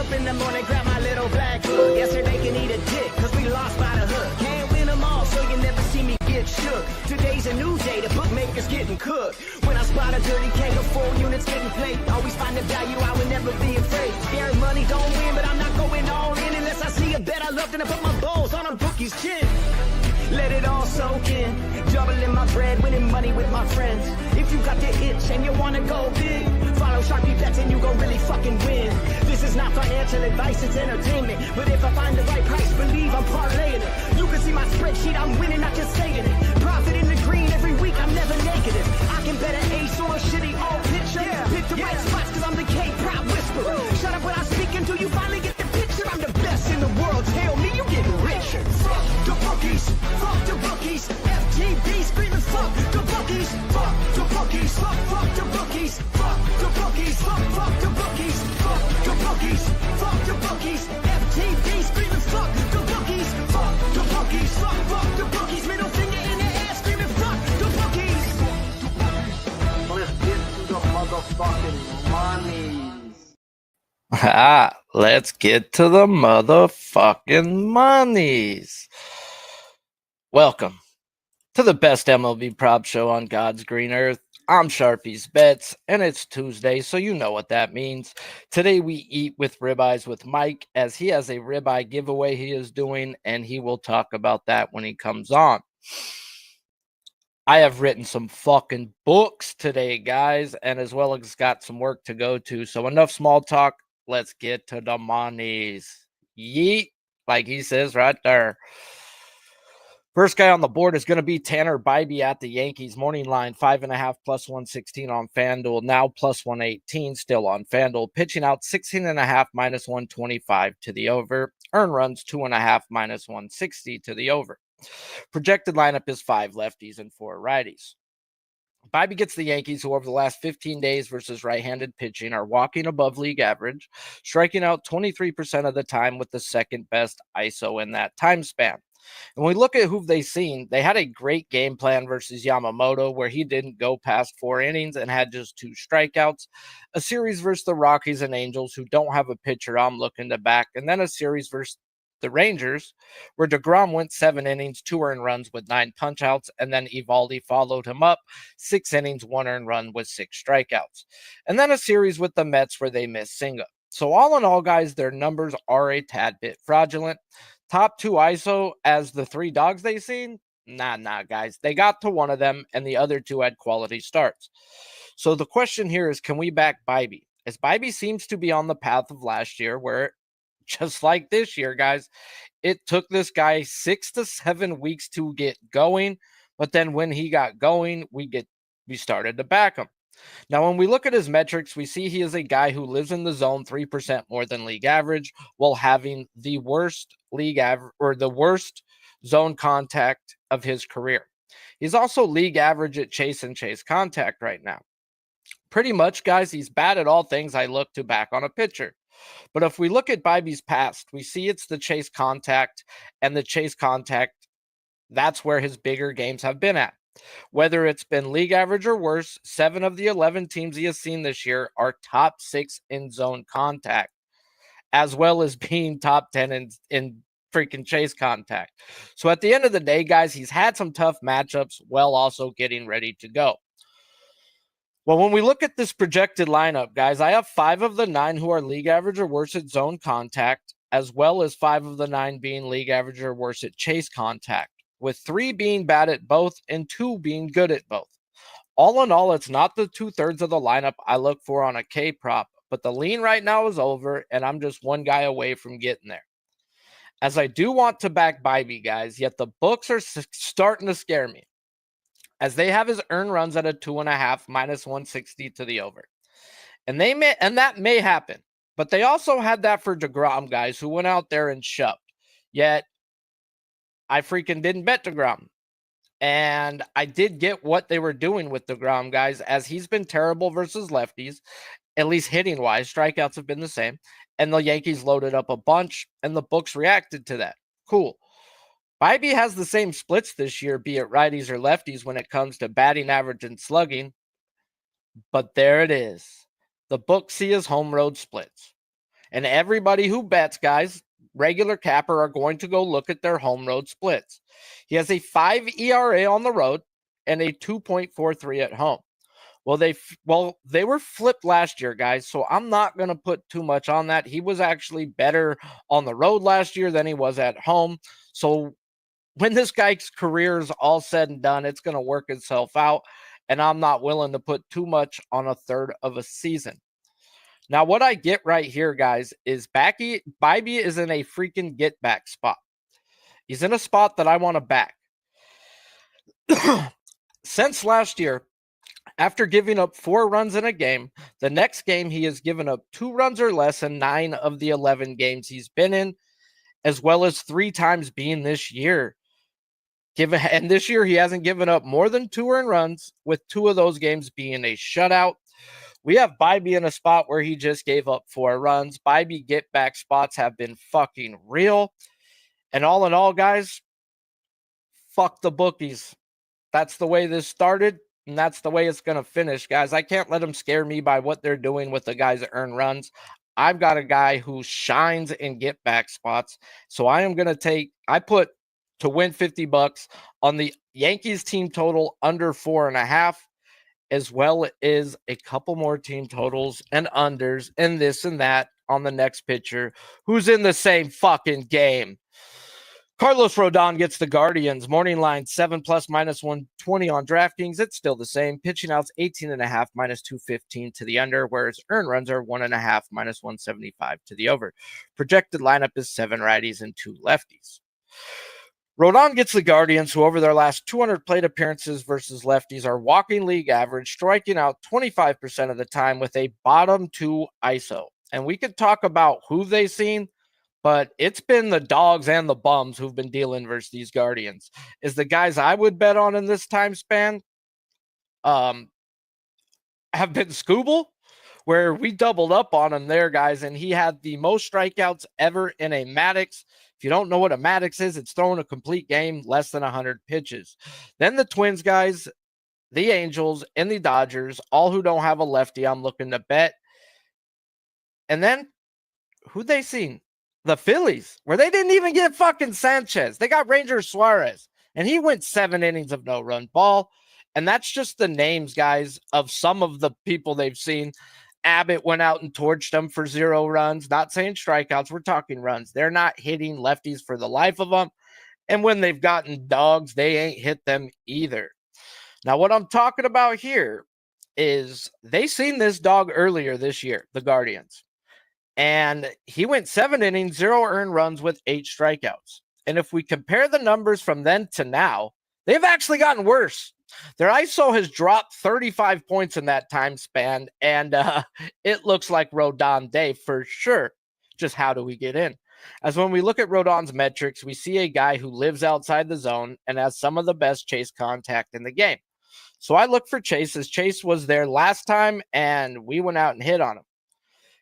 up in the morning, grab my little black book. Yesterday can eat a dick, cause we lost by the hook. Can't win them all, so you never see me get shook. Today's a new day, the bookmaker's getting cooked. When I spot a dirty keg of 4 units getting played, always find the value, I would never be afraid. Scared money don't win, but I'm not going all in unless I see a bet I love, then I put my balls on a bookie's chin. Let it all soak in, doubling my bread, winning money with my friends. If you got the itch and you wanna go big, follow Sharpie bets and you gon' really fucking win. This is not financial advice, it's entertainment. But if I find the right price, believe I'm parlaying it. You can see my spreadsheet, I'm winning, not just saying it. Profit in the green every week, I'm never negative. I can bet an ace or a shitty old picture. Pick the right spots cause I'm the K-Prop whisperer. Shut up when I speak until you finally get the picture. I'm the best in the world, tell me you getting richer. Fuck the bookies, fuck the bookies. FTB screaming fuck the bookies, fuck the bookies, fuck the bookies, fuck the bookies, fuck the bookies, fuck the bookies, fuck the bookies. FTB screaming fuck the bookies, fuck the bookies, fuck the bookies. Middle finger in the air screaming fuck the bookies. Let's get to the motherfucking monies. Let's get to the motherfucking monies. Welcome to the best MLB prop show on God's green earth. I'm Sharpie's Bets, and it's Tuesday, so you know what that means. Today we eat with ribeyes with Mike, as he has a ribeye giveaway he is doing, and he will talk about that when he comes on. I have written some fucking books today, guys, and as well as got some work to go to. So enough small talk. Let's get to the monies. Yeet, like he says right there. First guy on the board is going to be Tanner Bibee at the Yankees. Morning line, 5.5 plus 116 on FanDuel. Now plus 118, still on FanDuel. Pitching out 16.5 minus 125 to the over. Earn runs 2.5 minus 160 to the over. Projected lineup is 5 lefties and 4 righties. Bibee gets the Yankees, who over the last 15 days versus right-handed pitching are walking above league average, striking out 23% of the time with the second best ISO in that time span. And when we look at who they've seen, they had a great game plan versus Yamamoto, where he didn't go past 4 innings and had just 2 strikeouts. A series versus the Rockies and Angels, who don't have a pitcher I'm looking to back. And then a series versus the Rangers, where DeGrom went 7 innings, 2 earned runs with 9 punchouts, and then Eovaldi followed him up, 6 innings, 1 earned run with 6 strikeouts. And then a series with the Mets where they missed Singa. So all in all, guys, their numbers are a tad bit fraudulent. Top 2 ISO as the 3 dogs they seen? Nah, guys. They got to one of them, and the other 2 had quality starts. So the question here is, can we back Bibee? As Bibee seems to be on the path of last year, where just like this year, guys, it took this guy 6 to 7 weeks to get going. But then when he got going, we started to back him. Now, when we look at his metrics, we see he is a guy who lives in the zone 3% more than league average, while having the worst league average, or the worst zone contact of his career. He's also league average at chase and chase contact right now. Pretty much, guys, he's bad at all things I look to back on a pitcher. But if we look at Bibee's past, we see it's the chase contact, and the chase contact, that's where his bigger games have been at. Whether it's been league average or worse, 7 of the 11 teams he has seen this year are top 6 in zone contact, as well as being top 10 in freaking chase contact. So at the end of the day, guys, he's had some tough matchups while also getting ready to go. Well, when we look at this projected lineup, guys, I have 5 of the 9 who are league average or worse at zone contact, as well as 5 of the 9 being league average or worse at chase contact, with 3 being bad at both and 2 being good at both. All in all, it's not the 2/3 of the lineup I look for on a K prop, but the lean right now is over, and I'm just one guy away from getting there. As I do want to back Bibee, guys, yet the books are starting to scare me, as they have his earned runs at a 2.5 minus 160 to the over. And that may happen, but they also had that for DeGrom, guys, who went out there and shoved. Yet I freaking didn't bet DeGrom. And I did get what they were doing with DeGrom, guys, as he's been terrible versus lefties, at least hitting wise. Strikeouts have been the same. And the Yankees loaded up a bunch, and the books reacted to that. Cool. Bibee has the same splits this year, be it righties or lefties, when it comes to batting average and slugging. But there it is. The books see his home road splits. And everybody who bets, guys, regular capper, are going to go look at their home road splits. He has a 5 ERA on the road and a 2.43 at home. Well, they were flipped last year, guys, so I'm not going to put too much on that. He was actually better on the road last year than he was at home. So when this guy's career is all said and done, it's going to work itself out, and I'm not willing to put too much on a third of a season. Now, what I get right here, guys, is Bibee is in a freaking get back spot. He's in a spot that I want to back. Since last year, after giving up 4 runs in a game, the next game he has given up 2 runs or less in 9 of the 11 games he's been in, as well as 3 times being this year. And this year he hasn't given up more than 2 earned runs, with 2 of those games being a shutout. We have Bibee in a spot where he just gave up 4 runs. Bibee get back spots have been fucking real. And all in all, guys, fuck the bookies. That's the way this started, and that's the way it's going to finish, guys. I can't let them scare me by what they're doing with the guys that earn runs. I've got a guy who shines in get back spots. So I am going to I put to win $50 on the Yankees team total under 4.5. as well as a couple more team totals and unders and this and that on the next pitcher who's in the same fucking game. Carlos Rodon gets the Guardians. Morning line 7+ -120 on DraftKings. It's still the same. Pitching outs 18.5 -215 to the under, whereas earned runs are 1.5 -175 to the over. Projected lineup is 7 righties and 2 lefties. Rodon gets the Guardians, who over their last 200 plate appearances versus lefties are walking league average, striking out 25% of the time with a bottom 2 ISO. And we could talk about who they've seen, but it's been the dogs and the bums who've been dealing versus these Guardians. Is the guys I would bet on in this time span have been Scooble, where we doubled up on him there, guys, and he had the most strikeouts ever in a Maddox. If you don't know what a Maddox is, it's throwing a complete game, less than 100 pitches. Then the Twins, guys, the Angels, and the Dodgers, all who don't have a lefty, I'm looking to bet. And then who they seen? The Phillies, where they didn't even get fucking Sanchez. They got Ranger Suarez, and he went 7 innings of no-run ball. And that's just the names, guys, of some of the people they've seen. Abbott went out and torched them for 0 runs. Not saying strikeouts, we're talking runs. They're not hitting lefties for the life of them. And when they've gotten dogs, they ain't hit them either. Now, what I'm talking about here is they seen this dog earlier this year, the Guardians. And he went 7 innings, 0 earned runs with 8 strikeouts. And if we compare the numbers from then to now, they've actually gotten worse. Their ISO has dropped 35 points in that time span, and it looks like Rodon Day for sure. Just how do we get in? As when we look at Rodon's metrics, we see a guy who lives outside the zone and has some of the best chase contact in the game. So I look for Chase, as Chase was there last time, and we went out and hit on him.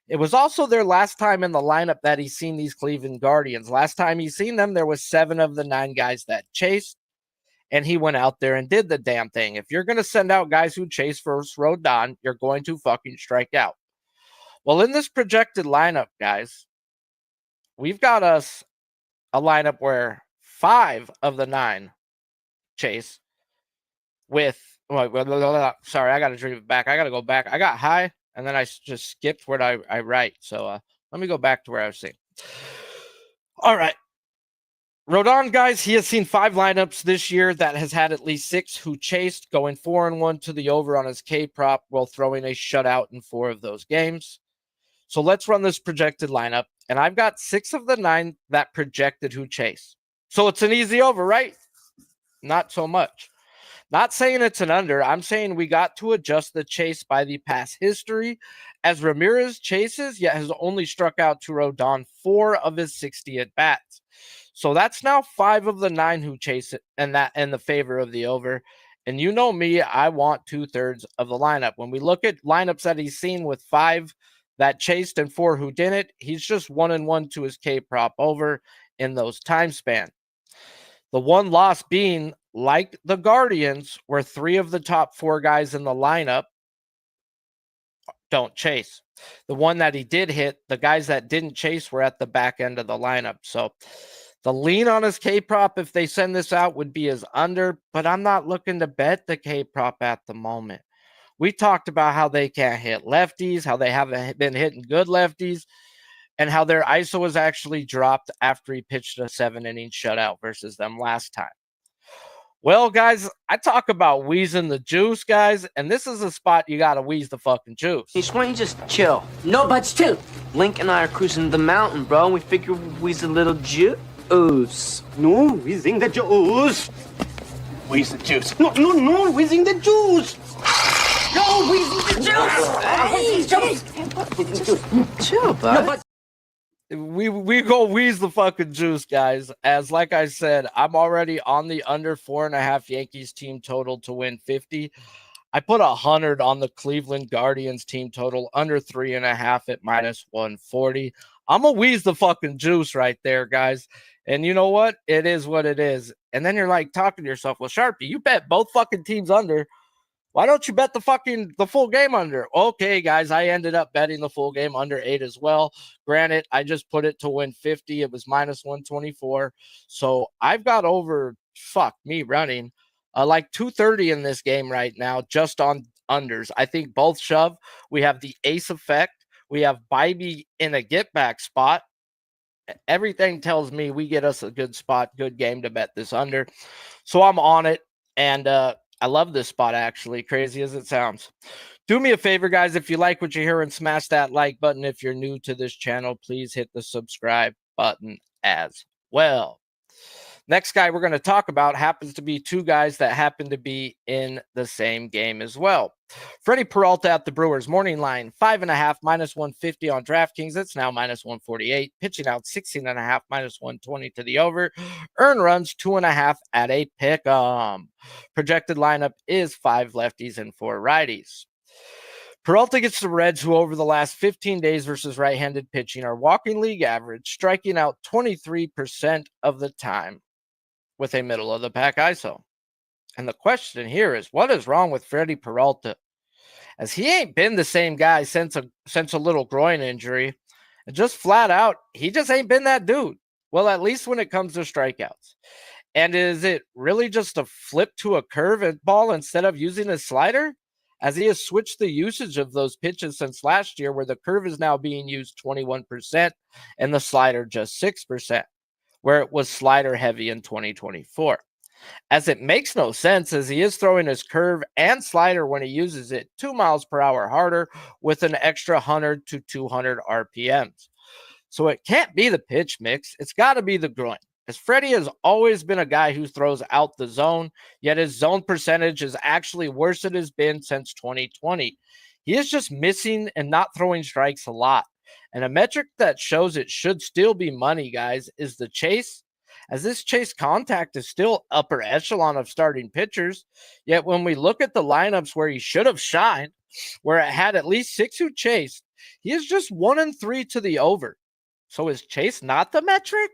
It was also their last time in the lineup that he's seen these Cleveland Guardians. Last time he's seen them, there was 7 of the 9 guys that chased. And he went out there and did the damn thing. If you're going to send out guys who chase first Rodon, you're going to fucking strike out. Well, in this projected lineup, guys, we've got us a lineup where 5 of the 9 chase with, sorry, I got to dream it back. I got to go back. I got high, and then I just skipped where I write. So let me go back to where I was saying. All right. Rodon, guys, he has seen 5 lineups this year that has had at least 6 who chased, going 4-1 to the over on his K prop while throwing a shutout in 4 of those games. So let's run this projected lineup. And I've got 6 of the 9 that projected who chase. So it's an easy over, right? Not so much. Not saying it's an under. I'm saying we got to adjust the chase by the past history, as Ramirez chases, yet has only struck out to Rodon 4 of his 60 at-bats. So that's now 5 of the 9 who chase it, and that in the favor of the over. And you know me, I want 2/3 of the lineup. When we look at lineups that he's seen with 5 that chased and 4 who didn't, he's just 1-1 to his K prop over in those time span. The one loss being, like the Guardians, where 3 of the top 4 guys in the lineup don't chase. The one that he did hit, the guys that didn't chase were at the back end of the lineup. So the lean on his K prop, if they send this out, would be his under, but I'm not looking to bet the K prop at the moment. We talked about how they can't hit lefties, how they haven't been hitting good lefties, and how their ISO was actually dropped after he pitched a 7-inning shutout versus them last time. Well, guys, I talk about wheezing the juice, guys, and this is a spot you got to wheeze the fucking juice. Hey, why don't you just chill? No, but chill. Link and I are cruising the mountain, bro, and we figure we's a little juice. No, whizzing the juice. Wheeze the juice. No, whizzing the juice. No, we's the juice. Chill, bud. We go wheeze the fucking juice, guys. As like I said, I'm already on the under 4.5 Yankees team total to win 50. I put 100 on the Cleveland Guardians team total under 3.5 at minus 140. I'm gonna wheeze the fucking juice right there, guys. And you know what? It is what it is. And then you're like talking to yourself, well, Sharpie, you bet both fucking teams under. Why don't you bet the full game under? Okay, guys, I ended up betting the full game under 8 as well. Granted, I just put it to win 50. It was minus 124. So I've got over, running like 230 in this game right now, just on unders. I think both shove. We have the ace effect. We have Bybee in a get back spot. Everything tells me we get us a good spot, good game to bet this under. So I'm on it. And, I love this spot, actually, crazy as it sounds. Do me a favor, guys. If you like what you hear, and smash that like button. If you're new to this channel, please hit the subscribe button as well. Next guy we're going to talk about happens to be two guys that happen to be in the same game as well. Freddie Peralta at the Brewers morning line, 5.5 minus 150 on DraftKings. It's now minus 148. Pitching out 16.5 minus 120 to the over. Earn runs 2.5 at a pick. Projected lineup is 5 lefties and 4 righties. Peralta gets the Reds, who over the last 15 days versus right-handed pitching are walking league average, striking out 23% of the time with a middle-of-the-pack ISO. And the question here is, what is wrong with Freddie Peralta? As he ain't been the same guy since a little groin injury. And just flat out, he just ain't been that dude. Well, at least when it comes to strikeouts. And is it really just a flip to a curve ball instead of using a slider? As he has switched the usage of those pitches since last year, where the curve is now being used 21% and the slider just 6%, where it was slider heavy in 2024. As it makes no sense, as he is throwing his curve and slider when he uses it 2 miles per hour harder with an extra 100 to 200 RPMs. So it can't be the pitch mix. It's got to be the groin. As Freddie has always been a guy who throws out the zone, yet his zone percentage is actually worse than it has been since 2020. He is just missing and not throwing strikes a lot. And a metric that shows it should still be money, guys, is the chase. As this chase contact is still upper echelon of starting pitchers, yet when we look at the lineups where he should have shined, where it had at least 6 who chased, he is just 1-3 to the over. So is chase not the metric?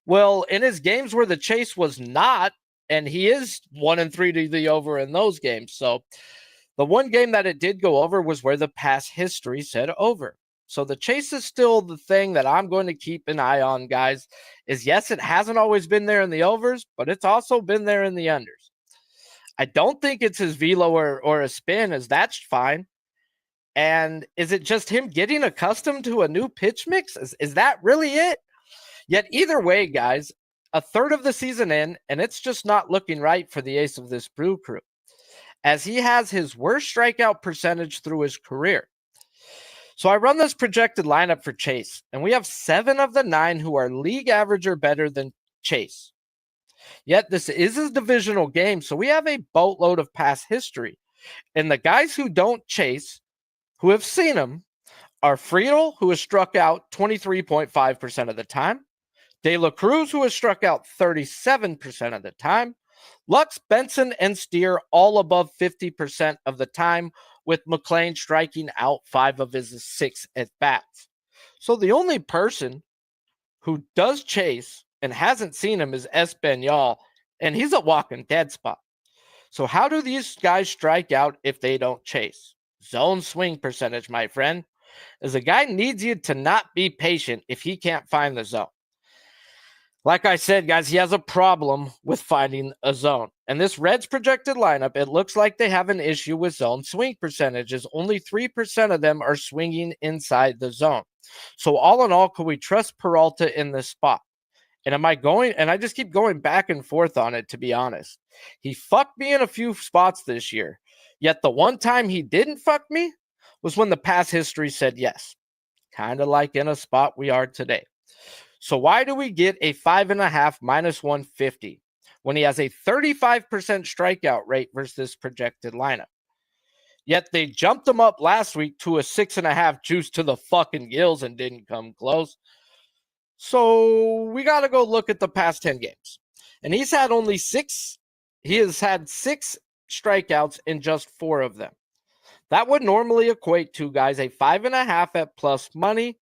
Well, in his games where the chase was not, and he is 1-3 to the over in those games. So the one game that it did go over was where the past history said over. So the chase is still the thing that I'm going to keep an eye on, guys. Is yes, it hasn't always been there in the overs, but it's also been there in the unders. I don't think it's his velo or a spin, as that's fine. And is it just him getting accustomed to a new pitch mix? Is that really it? Yet either way, guys, a third of the season in, and it's just not looking right for the ace of this Brew Crew, as he has his worst strikeout percentage through his career. So I run this projected lineup for Chase, and we have 7 of the 9 who are league average or better than Chase. Yet this is a divisional game, so we have a boatload of past history. And the guys who don't chase, who have seen him, are Friedel, who has struck out 23.5% of the time, De La Cruz, who has struck out 37% of the time, Lux, Benson, and Steer all above 50% of the time, with McLean striking out 5 of his 6 at-bats. So the only person who does chase and hasn't seen him is Espanol, and he's a walking dead spot. So how do these guys strike out if they don't chase? Zone swing percentage, my friend, is a guy needs you to not be patient if he can't find the zone. Like I said, guys, he has a problem with finding a zone. And this Reds projected lineup, it looks like they have an issue with zone swing percentages. Only 3% of them are swinging inside the zone. So all in all, could we trust Peralta in this spot? And I just keep going back and forth on it, to be honest. He fucked me in a few spots this year. Yet the one time he didn't fuck me was when the past history said yes. Kind of like in a spot we are today. So why do we get a 5.5 minus 150 when he has a 35% strikeout rate versus this projected lineup? Yet they jumped him up last week to a 6.5 juice to the fucking gills and didn't come close. So we got to go look at the past 10 games. And he has had 6 strikeouts in just 4 of them. That would normally equate to, guys, a 5.5 at plus money.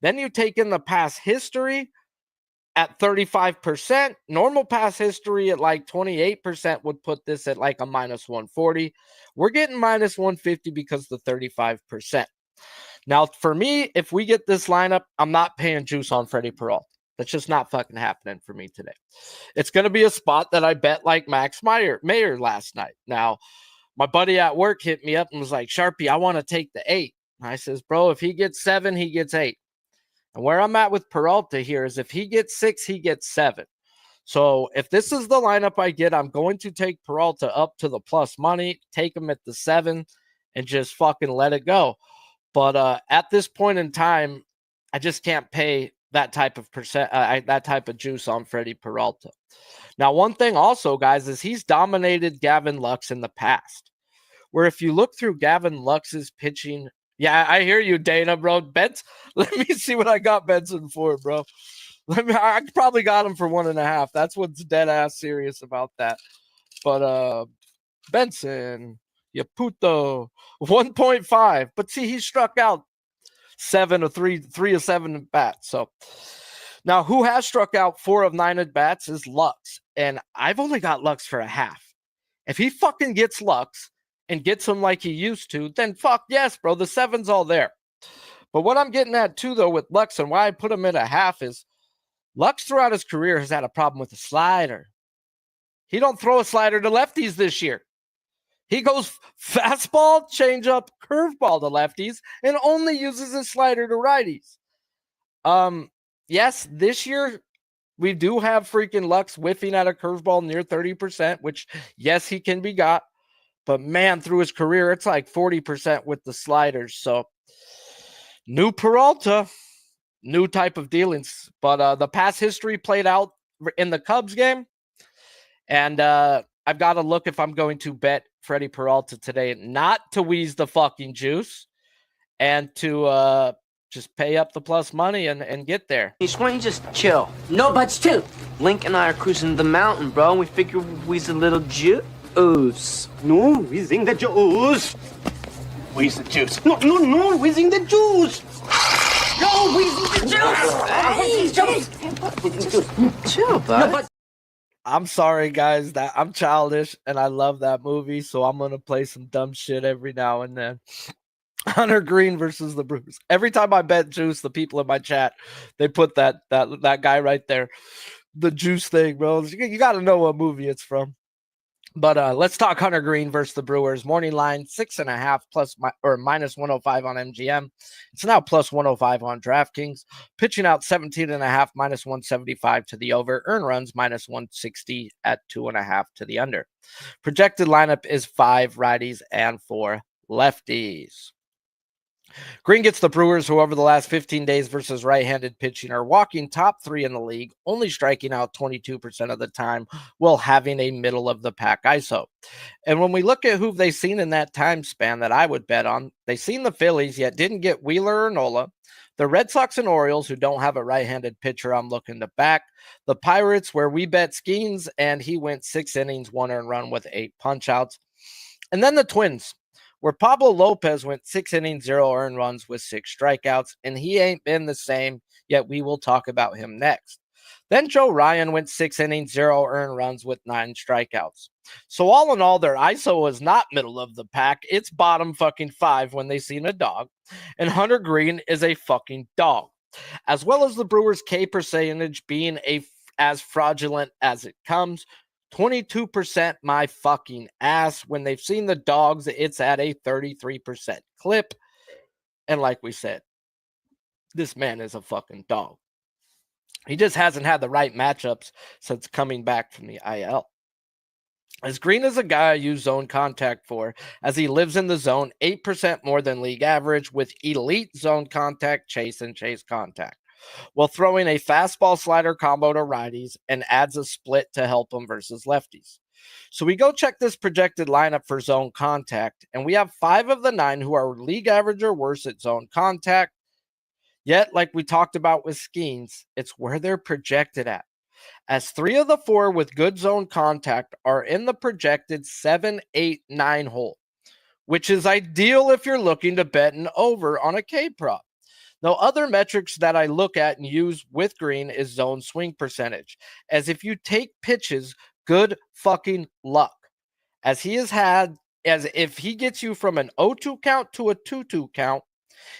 Then you take in the past history at 35%. Normal past history at like 28% would put this at like a minus 140. We're getting minus 150 because the 35%. Now, for me, if we get this lineup, I'm not paying juice on Freddie Peralta. That's just not fucking happening for me today. It's going to be a spot that I bet like Max Mayer last night. Now, my buddy at work hit me up and was like, Sharpie, I want to take the 8. And I says, bro, if he gets 7, he gets 8. And where I'm at with Peralta here is if he gets 6, he gets 7. So if this is the lineup I get, I'm going to take Peralta up to the plus money, take him at the 7, and just fucking let it go. But at this point in time, I just can't pay that type of that type of juice on Freddie Peralta. Now, one thing also, guys, is he's dominated Gavin Lux in the past. Where if you look through Gavin Lux's pitching. Yeah, I hear you, Dana, bro. Let me see what I got Benson for, bro. I probably got him for 1.5. That's what's dead ass serious about that. But Benson, you puto, 1.5. But see, he struck out 3 of 7 at bats. So now, who has struck out 4 of 9 at bats is Lux, and I've only got Lux for a half. If he fucking gets Lux and gets him like he used to, then fuck yes, bro. The 7's all there. But what I'm getting at too, though, with Lux and why I put him at a half is Lux throughout his career has had a problem with the slider. He don't throw a slider to lefties this year. He goes fastball, changeup, curveball to lefties, and only uses his slider to righties. Yes, this year we do have freaking Lux whiffing at a curveball near 30%, which yes, he can be got. But man, through his career, it's like 40% with the sliders. So new Peralta, new type of dealings. But the past history played out in the Cubs game. And I've got to look if I'm going to bet Freddie Peralta today, not to wheeze the fucking juice and to just pay up the plus money and get there. Why don't you just chill? No buts too. Link and I are cruising the mountain, bro, and we figure we's a little juice. No, whizzing the juice. Wheeze the juice. No, whizzing the juice. No, we's the juice. Chill, bud. No, I'm sorry, guys, that I'm childish and I love that movie, so I'm gonna play some dumb shit every now and then. Hunter Green versus the Brewers. Every time I bet juice, the people in my chat, they put that guy right there, the juice thing, bro. You got to know what movie it's from. But let's talk Hunter Green versus the Brewers. Morning line 6.5 plus or minus 105 on MGM. It's now plus 105 on DraftKings. Pitching out 17.5 minus 175 to the over. Earn runs minus 160 at 2.5 to the under. Projected lineup is 5 righties and 4 lefties. Green gets the Brewers, who over the last 15 days versus right-handed pitching are walking top 3 in the league, only striking out 22% of the time while having a middle-of-the-pack ISO. And when we look at who they've seen in that time span that I would bet on, they've seen the Phillies, yet didn't get Wheeler or Nola. The Red Sox and Orioles, who don't have a right-handed pitcher I'm looking to back. The Pirates, where we bet Skeens, and he went 6 innings, 1 earned run with 8 punch-outs. And then the Twins, where Pablo Lopez went 6 innings, 0 earned runs with 6 strikeouts, and he ain't been the same, yet we will talk about him next. Then Joe Ryan went 6 innings, 0 earned runs with 9 strikeouts. So all in all, their ISO is not middle of the pack. It's bottom fucking 5 when they seen a dog. And Hunter Green is a fucking dog. As well as the Brewers' K percentage being as fraudulent as it comes. 22% my fucking ass. When they've seen the dogs, it's at a 33% clip. And like we said, this man is a fucking dog. He just hasn't had the right matchups since coming back from the IL. As Green is a guy I use zone contact for, as he lives in the zone 8% more than league average with elite zone contact, chase, and chase contact, while throwing a fastball slider combo to righties and adds a split to help him versus lefties. So we go check this projected lineup for zone contact, and we have 5 of the 9 who are league average or worse at zone contact. Yet, like we talked about with Skeens, it's where they're projected at, as 3 of the 4 with good zone contact are in the projected 7, 8, 9 hole, which is ideal if you're looking to bet an over on a K prop. Now, other metrics that I look at and use with Green is zone swing percentage, as if you take pitches, good fucking luck, as he has had, as if he gets you from an 0-2 count to a 2-2 count,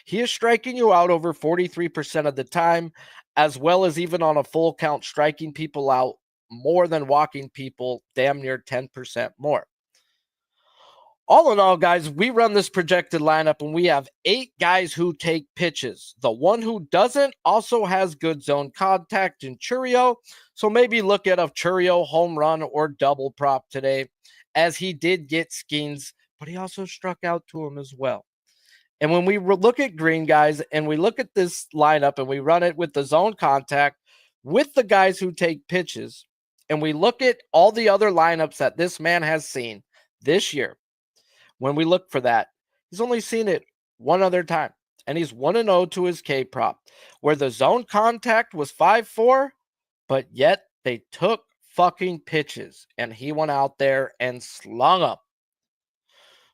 he is striking you out over 43% of the time, as well as even on a full count, striking people out more than walking people, damn near 10% more. All in all, guys, we run this projected lineup and we have 8 guys who take pitches. The one who doesn't also has good zone contact in Churio, so maybe look at a Churio home run or double prop today, as he did get Skeens, but he also struck out to him as well. And when we look at Green, guys, and we look at this lineup and we run it with the zone contact with the guys who take pitches, and we look at all the other lineups that this man has seen this year, when we look for that, he's only seen it one other time, and he's 1-0 to his K prop, where the zone contact was 5-4, but yet they took fucking pitches, and he went out there and slung up.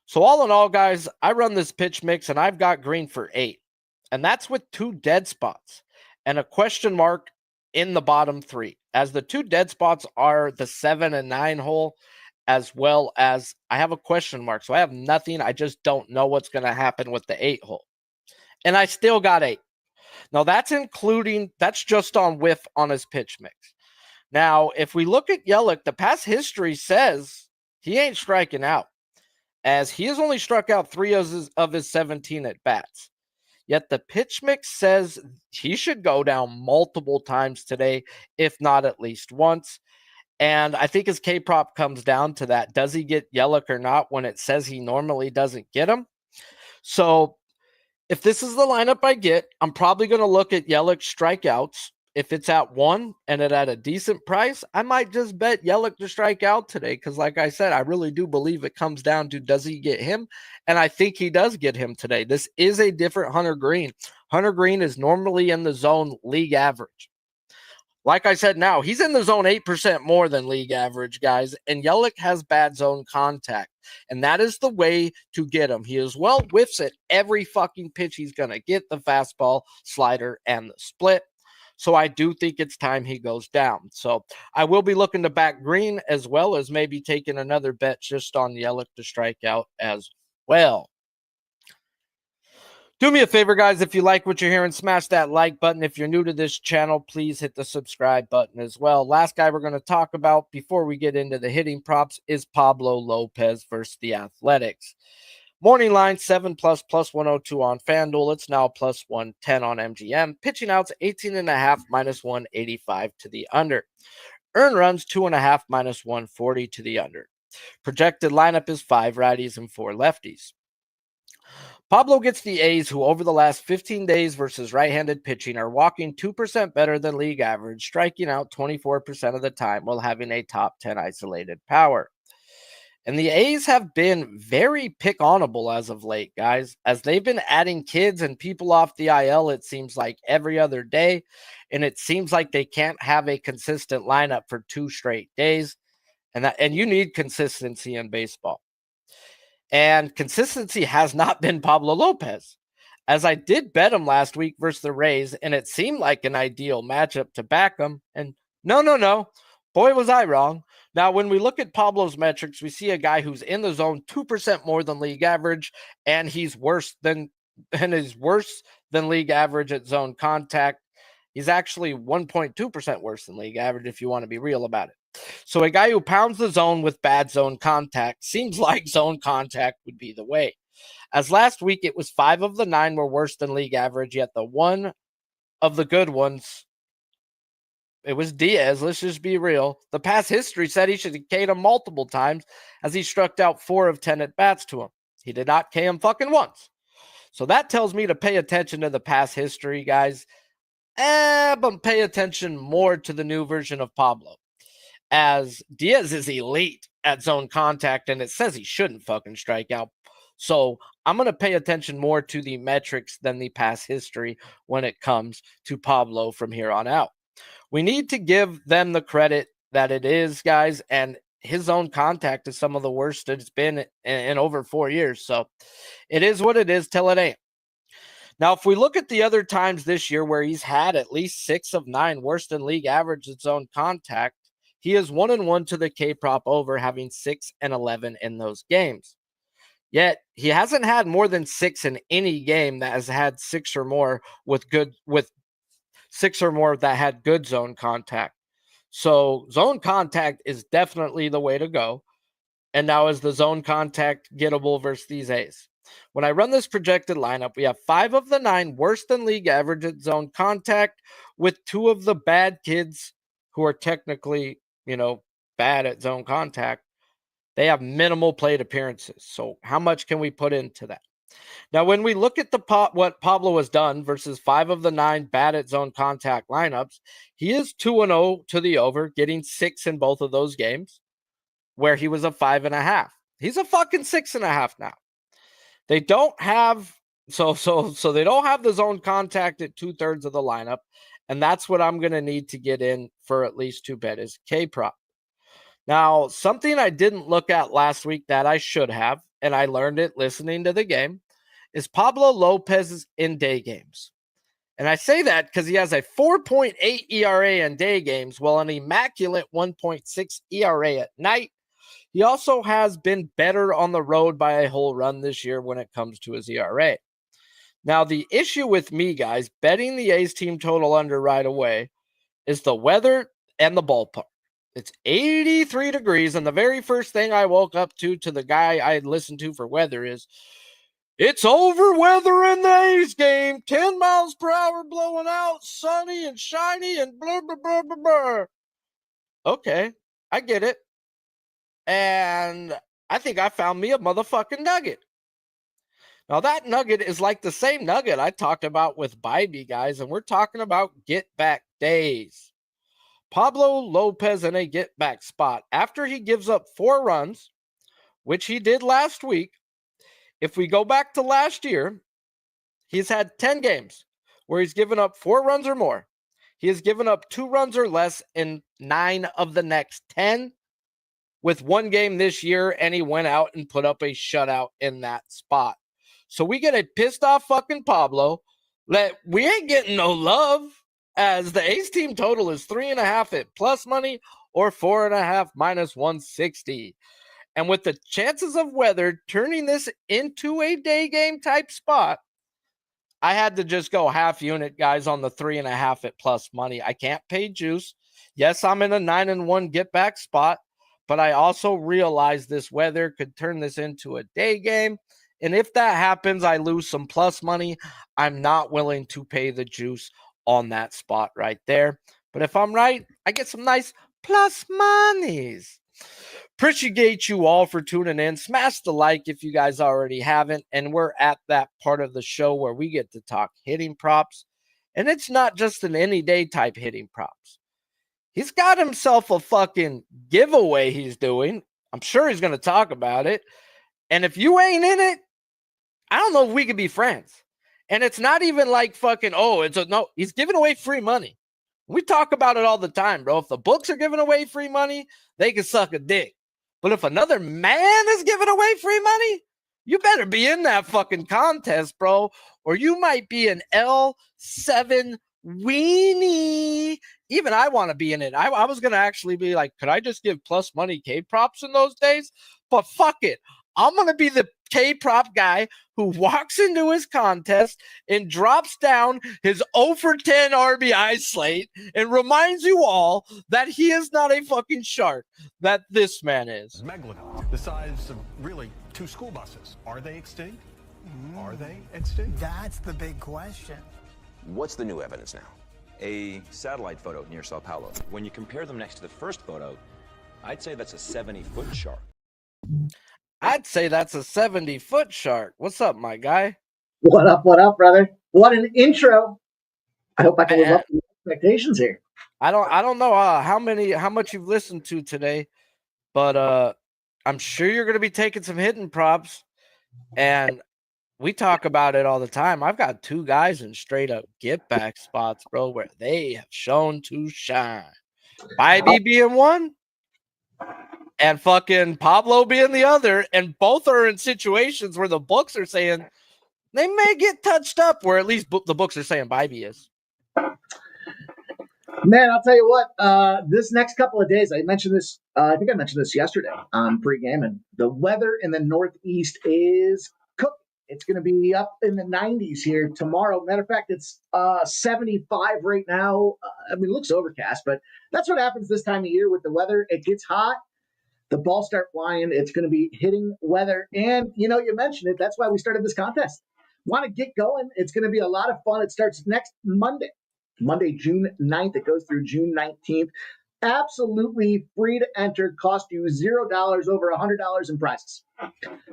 So all in all, guys, I run this pitch mix, and I've got Green for 8. And that's with 2 dead spots and a question mark in the bottom 3. As the 2 dead spots are the 7 and 9 hole, as well as I have a question mark. So I have nothing. I just don't know what's going to happen with the 8 hole. And I still got 8. Now, that's just on whiff on his pitch mix. Now, if we look at Yelich, the past history says he ain't striking out, as he has only struck out 3 of his 17 at-bats. Yet the pitch mix says he should go down multiple times today, if not at least once. And I think his K-prop comes down to that. Does he get Yelich or not when it says he normally doesn't get him? So if this is the lineup I get, I'm probably going to look at Yelich strikeouts. If it's at 1 and it at a decent price, I might just bet Yelich to strike out today. Because like I said, I really do believe it comes down to, does he get him? And I think he does get him today. This is a different Hunter Green. Hunter Green is normally in the zone league average. Like I said, now he's in the zone 8% more than league average, guys. And Yelich has bad zone contact. And that is the way to get him. He as well whiffs at every fucking pitch he's going to get, the fastball, slider, and the split. So I do think it's time he goes down. So I will be looking to back Green, as well as maybe taking another bet just on Yelich to strike out as well. Do me a favor, guys. If you like what you're hearing, smash that like button. If you're new to this channel, please hit the subscribe button as well. Last guy we're going to talk about before we get into the hitting props is Pablo Lopez versus the Athletics. Morning line 7+ plus 102 on FanDuel. It's now plus 110 on MGM. Pitching outs 18.5 minus 185 to the under. Earned runs 2.5 minus 140 to the under. Projected lineup is 5 righties and 4 lefties. Pablo gets the A's, who over the last 15 days versus right-handed pitching are walking 2% better than league average, striking out 24% of the time while having a top 10 isolated power. And the A's have been very pick-onable as of late, guys, as they've been adding kids and people off the IL, it seems like, every other day. And it seems like they can't have a consistent lineup for 2 straight days. And you need consistency in baseball. And consistency has not been Pablo Lopez, as I did bet him last week versus the Rays, and it seemed like an ideal matchup to back him. And no. Boy, was I wrong. Now, when we look at Pablo's metrics, we see a guy who's in the zone 2% more than league average, and he's worse than league average at zone contact. He's actually 1.2% worse than league average if you want to be real about it. So a guy who pounds the zone with bad zone contact seems like zone contact would be the way. As last week, it was 5 of the 9 were worse than league average, yet the one of the good ones, it was Diaz. Let's just be real. The past history said he should have K'd him multiple times as he struck out 4 of 10 at-bats to him. He did not K him fucking once. So that tells me to pay attention to the past history, guys. But pay attention more to the new version of Pablo, as Diaz is elite at zone contact, and it says he shouldn't fucking strike out. So I'm going to pay attention more to the metrics than the past history when it comes to Pablo from here on out. We need to give them the credit that it is, guys, and his zone contact is some of the worst it's been in over 4 years. So it is what it is till it ain't. Now, if we look at the other times this year where he's had at least 6 of 9 worse than league average at zone contact, he is 1-1 to the K prop over, having 6 and 11 in those games. Yet he hasn't had more than 6 in any game that has had 6 or more with 6 or more that had good zone contact. So zone contact is definitely the way to go. And now is the zone contact gettable versus these A's? When I run this projected lineup, we have 5 of the 9 worse than league average at zone contact, with 2 of the bad kids who are technically, bad at zone contact. They have minimal plate appearances. So how much can we put into that? Now, when we look at what Pablo has done versus 5 of the 9 bad at zone contact lineups, he is 2-0 to the over, getting 6 in both of those games, where he was a 5.5. He's a fucking 6.5 now. They don't have so they don't have the zone contact at 2/3 of the lineup, and that's what I'm going to need to get in for at least 2 bet is K prop. Now, something I didn't look at last week that I should have, and I learned it listening to the game, is Pablo Lopez in day games. And I say that because he has a 4.8 ERA in day games, while an immaculate 1.6 ERA at night. He also has been better on the road by a whole run this year when it comes to his ERA. Now, the issue with me, guys, betting the A's team total under right away is the weather and the ballpark. It's 83 degrees, and the very first thing I woke up to the guy I listened to for weather is, it's over weather in the A's game, 10 miles per hour blowing out, sunny and shiny and blah, blah, blah, blah, blah. Okay, I get it. And I think I found me a motherfucking nugget. Now, that nugget is like the same nugget I talked about with Bybee, guys, and we're talking about get-back days. Pablo Lopez in a get-back spot. After he gives up 4 runs, which he did last week, if we go back to last year, he's had 10 games where he's given up 4 runs or more. He has given up 2 runs or less in 9 of the next 10. With 1 game this year, and he went out and put up a shutout in that spot. So we get a pissed off fucking Pablo that we ain't getting no love, as the A's team total is 3.5 at plus money or 4.5 minus 160. And with the chances of weather turning this into a day game type spot, I had to just go half unit, guys, on the 3.5 at plus money. I can't pay juice. Yes, I'm in a 9-1 get back spot, but I also realize this weather could turn this into a day game. And if that happens, I lose some plus money. I'm not willing to pay the juice on that spot right there. But if I'm right, I get some nice plus monies. Appreciate you all for tuning in. Smash the like if you guys already haven't. And we're at that part of the show where we get to talk hitting props. And it's not just an any day type hitting props. He's got himself a fucking giveaway he's doing. I'm sure he's going to talk about it. And if you ain't in it, I don't know if we could be friends. And it's not even like fucking, no, he's giving away free money. We talk about it all the time, bro. If the books are giving away free money, they can suck a dick. But if another man is giving away free money, You better be in that fucking contest, bro, or you might be an L7 weenie. Even I want to be in it. I was going to actually be like, could I just give plus money K props in those days? But fuck it. I'm going to be the K prop guy who walks into his contest and drops down his 0 for 10 RBI slate and reminds you all that he is not a fucking shark, that this man is. Megalodon, the size of really 2 school buses. Are they extinct? Are they extinct? That's the big question. What's the new evidence now? A satellite photo near Sao Paulo. When you compare them next to the first photo, I'd say that's a 70-foot shark. I'd say that's a 70-foot shark. What's up, my guy? What up, brother? What an intro. I hope I can live up to the expectations here. I don't know how much you've listened to today, but I'm sure you're going to be taking some hidden props, and we talk about it all the time. I've got 2 guys in straight up get back spots, bro, where they have shown to shine. Bybee being one, and fucking Pablo being the other, and both are in situations where the books are saying they may get touched up, where at least the books are saying Bybee is. Man, I'll tell you what, this next couple of days, I mentioned this, I think I mentioned this yesterday on pregame, and the weather in the Northeast is cooking. It's going to be up in the 90s here tomorrow. Matter of fact, it's 75 right now. It looks overcast, but that's what happens this time of year with the weather. It gets hot. The balls start flying. It's going to be hitting weather. And, you mentioned it. That's why we started this contest. Want to get going? It's going to be a lot of fun. It starts next Monday, June 9th. It goes through June 19th. Absolutely free to enter. Cost you $0, over $100 in prizes.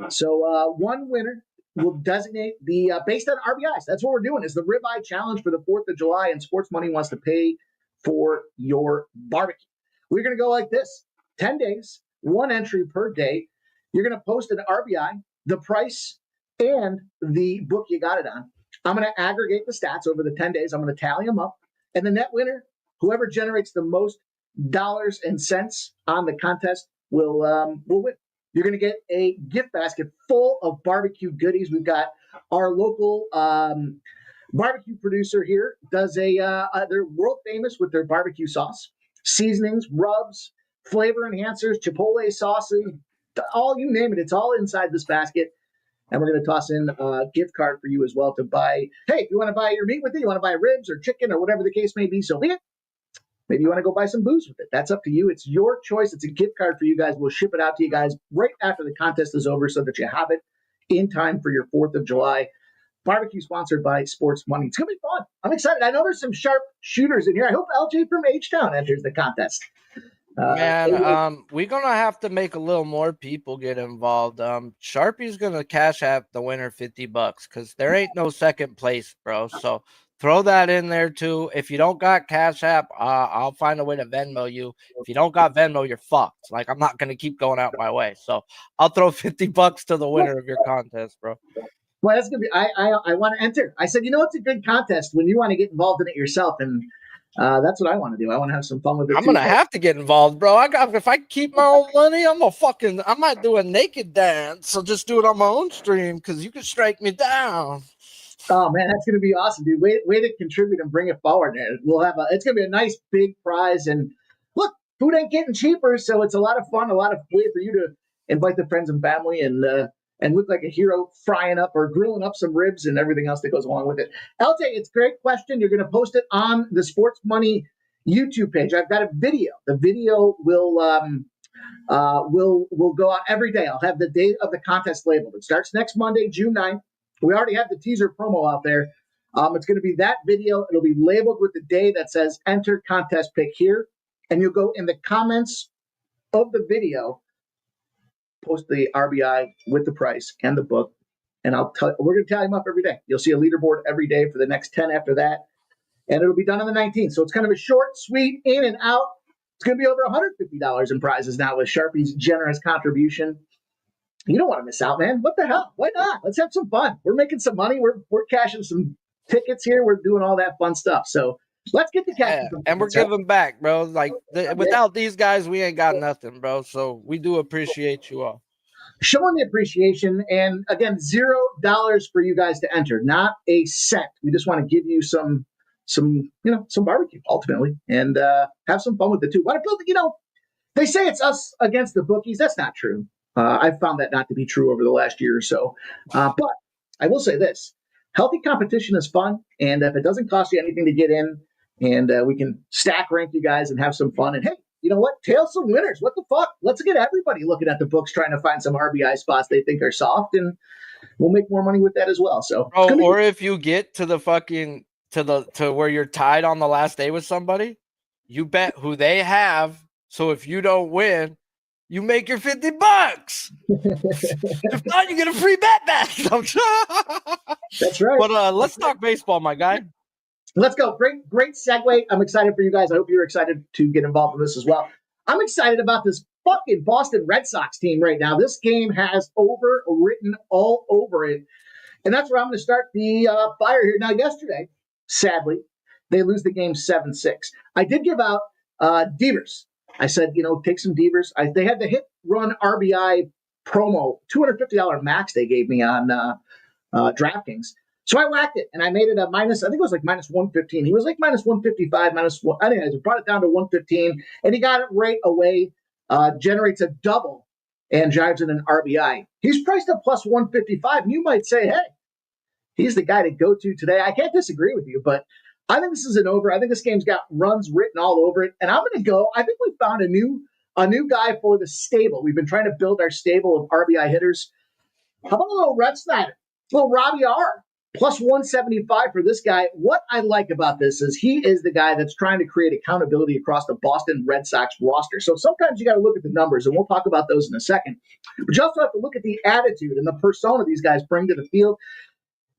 So one winner will designate the based on RBIs. That's what we're doing. Is the Ribeye'e challenge for the 4th of July, and Sports Money wants to pay for your barbecue. We're going to go like this: 10 days, 1 entry per day. You're going to post an RBI, the price, and the book you got it on. I'm going to aggregate the stats over the 10 days. I'm going to tally them up, and the net winner, whoever generates the most dollars and cents on the contest, will win. You're going to get a gift basket full of barbecue goodies. We've got our local barbecue producer here does they're world famous with their barbecue sauce, seasonings, rubs, flavor enhancers, chipotle sauces, all you name it. It's all inside this basket. And we're going to toss in a gift card for you as well to buy. Hey, if you want to buy your meat with it, you want to buy ribs or chicken or whatever the case may be, so be it. Maybe you want to go buy some booze with it. That's up to you. It's your choice. It's a gift card for you guys. We'll ship it out to you guys right after the contest is over so that you have it in time for your 4th of July. Barbecue sponsored by Sports Money. It's going to be fun. I'm excited. I know there's some sharp shooters in here. I hope LJ from H-Town enters the contest. We're going to have to make a little more people get involved. Sharpie's going to cash app the winner $50 because there ain't no second place, bro. So throw that in there too. If you don't got Cash App, I'll find a way to Venmo you. If you don't got Venmo, you're fucked. Like, I'm not going to keep going out my way. So I'll throw $50 to the winner of your contest, bro. Well, that's going to be, I want to enter. I said, it's a good contest when you want to get involved in it yourself. And that's what I want to do. I want to have some fun with it. I'm going to have to get involved, bro. If I keep my own money, I might do a naked dance. So just do it on my own stream because you can strike me down. Oh man, that's going to be awesome, dude. Way to contribute and bring it forward. We'll have it's going to be a nice big prize. And look, food ain't getting cheaper, so it's a lot of fun, a lot of way for you to invite the friends and family and look like a hero frying up or grilling up some ribs and everything else that goes along with it. LJ, it's a great question. You're going to post it on the Sports Money YouTube page. I've got a video. The video will go out every day. I'll have the date of the contest labeled. It starts next Monday, June 9th. We already have the teaser promo out there. It's going to be that video. It'll be labeled with the day that says enter contest pick here. And you'll go in the comments of the video, post the RBI with the price and the book. And we're going to tally them up every day. You'll see a leaderboard every day for the next 10 after that. And it'll be done on the 19th. So it's kind of a short, sweet, in and out. It's going to be over $150 in prizes now with Sharpie's generous contribution. You don't want to miss out, man. What the hell? Why not? Let's have some fun. We're making some money. We're cashing some tickets here. We're doing all that fun stuff. So let's get the cash. Yeah, and we're giving back, bro. Like without these guys, we ain't got nothing, bro. So we do appreciate you all. showing the appreciation. And again, $0 for you guys to enter, not a cent. We just want to give you some barbecue ultimately, and have some fun with it too. Want to build, they say it's us against the bookies. That's not true. I've found that not to be true over the last year or so. But I will say this: healthy competition is fun, and if it doesn't cost you anything to get in, and we can stack rank you guys and have some fun. And hey, you know what? Tail some winners. What the fuck? Let's get everybody looking at the books, trying to find some RBI spots they think are soft, and we'll make more money with that as well. So, or if you get to the fucking to where you're tied on the last day with somebody, you bet who they have. So if you don't win, you make your $50. If not, you get a free bet back. That's right. But let's talk baseball, my guy. Let's go. Great segue. I'm excited for you guys. I hope you're excited to get involved in this as well. I'm excited about this fucking Boston Red Sox team right now. This game has overwritten all over it. And that's where I'm going to start the fire here. Now, yesterday, sadly, they lose the game 7-6. I did give out Devers. I said, take some Devers. They had the hit run RBI promo, $250 max they gave me on DraftKings. So I whacked it, and I made it a minus, I think it was like minus 115. He was like minus 155, minus one. Anyways, I brought it down to 115, and he got it right away, generates a double, and drives in an RBI. He's priced at plus 155, and you might say, hey, he's the guy to go to today. I can't disagree with you, but I think this is an over. I think this game's got runs written all over it, and I'm going to go. I think we found a new guy for the stable. We've been trying to build our stable of RBI hitters. How about a little Red Snyder, a little Robbie R, plus 175 for this guy. What I like about this is he is the guy that's trying to create accountability across the Boston Red Sox roster. So sometimes you got to look at the numbers, and we'll talk about those in a second. But you also have to look at the attitude and the persona these guys bring to the field.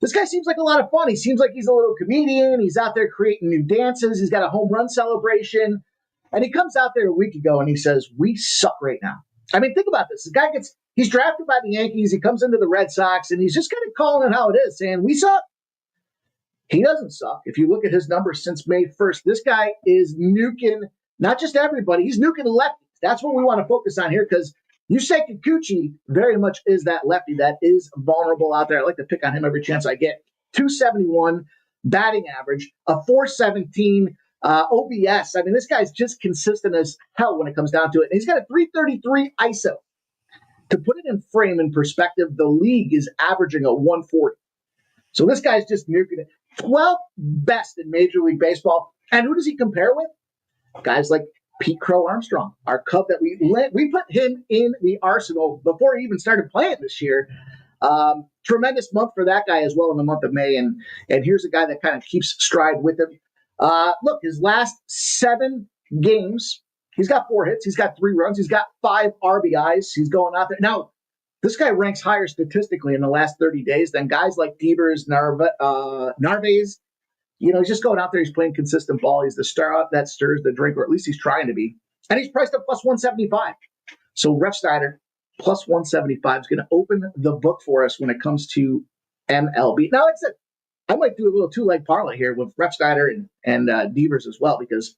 This guy seems like a lot of fun. He seems like he's a little comedian. He's out there creating new dances. He's got a home run celebration. And he comes out there a week ago and he says, we suck right now. I mean, think about this. This guy he's drafted by the Yankees. He comes into the Red Sox and he's just kind of calling it how it is, saying, we suck. He doesn't suck. If you look at his numbers since May 1st, this guy is nuking not just everybody. He's nuking lefties. That's what we want to focus on here, because Yusei Kikuchi very much is that lefty that is vulnerable out there. I like to pick on him every chance I get. 271 batting average, a 417 OBS. I mean, this guy's just consistent as hell when it comes down to it. And he's got a 333 ISO. To put it in frame and perspective, the league is averaging a 140. So this guy's just nuking it. 12th best in Major League Baseball. And who does he compare with? Guys like Pete Crow Armstrong, our Cub that we put him in the arsenal before he even started playing this year. Tremendous month for that guy as well in the month of May. And here's a guy that kind of keeps stride with him. Look, his last 7 games, he's got 4 hits. He's got 3 runs. He's got 5 RBIs. He's going out there. Now, this guy ranks higher statistically in the last 30 days than guys like Devers, Narvaez. He's just going out there. He's playing consistent ball. He's the star that stirs the drink, or at least he's trying to be. And he's priced at plus 175. So Ref Snyder, plus 175 is going to open the book for us when it comes to MLB. Now, like I said, I might do a little 2-leg parlay here with Ref Snyder and Devers as well, because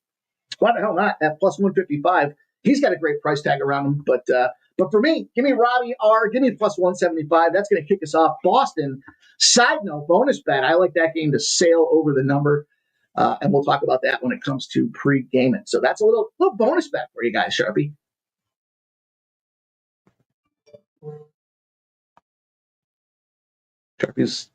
why the hell not? At plus 155, he's got a great price tag around him. But for me, give me Robbie R, give me plus 175. That's going to kick us off. Boston, side note, bonus bet. I like that game to sail over the number, and we'll talk about that when it comes to pre-gaming. So that's a little bonus bet for you guys, Sharpie. Sharpie's,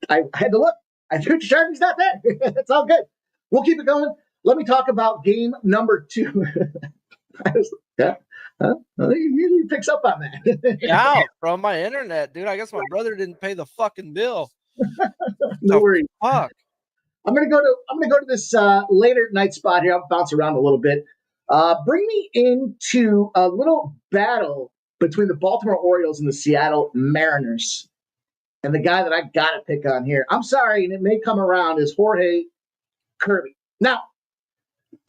I had to look. I think Sharpie's not there. It's all good. We'll keep it going. Let me talk about game number 2. He usually picks up on that. Yeah, from my internet, dude. I guess my brother didn't pay the fucking bill. No worries. Fuck. I'm gonna go to this later night spot here. I'll bounce around a little bit. Bring me into a little battle between the Baltimore Orioles and the Seattle Mariners. And the guy that I gotta pick on here, I'm sorry, and it may come around, is Jorge Kirby. Now,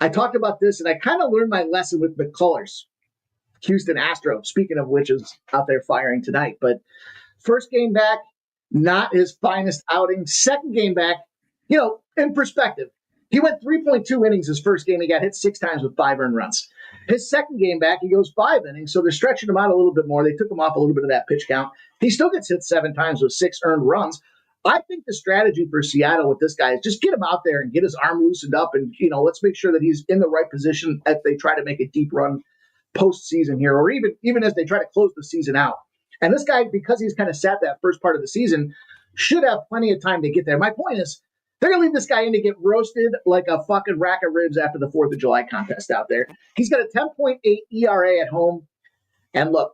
I talked about this, and I kind of learned my lesson with McCullers, Houston Astros, speaking of which is out there firing tonight. But first game back, not his finest outing. Second game back, in perspective, he went 3.2 innings his first game. He got hit 6 times with 5 earned runs. His second game back, he goes 5 innings, so they're stretching him out a little bit more. They took him off a little bit of that pitch count. He still gets hit 7 times with 6 earned runs. I think the strategy for Seattle with this guy is just get him out there and get his arm loosened up, and let's make sure that he's in the right position as they try to make a deep run postseason here, or even as they try to close the season out. And this guy, because he's kind of sat that first part of the season, should have plenty of time to get there. My point is, they're going to leave this guy in to get roasted like a fucking rack of ribs after the 4th of July contest out there. He's got a 10.8 ERA at home. And look,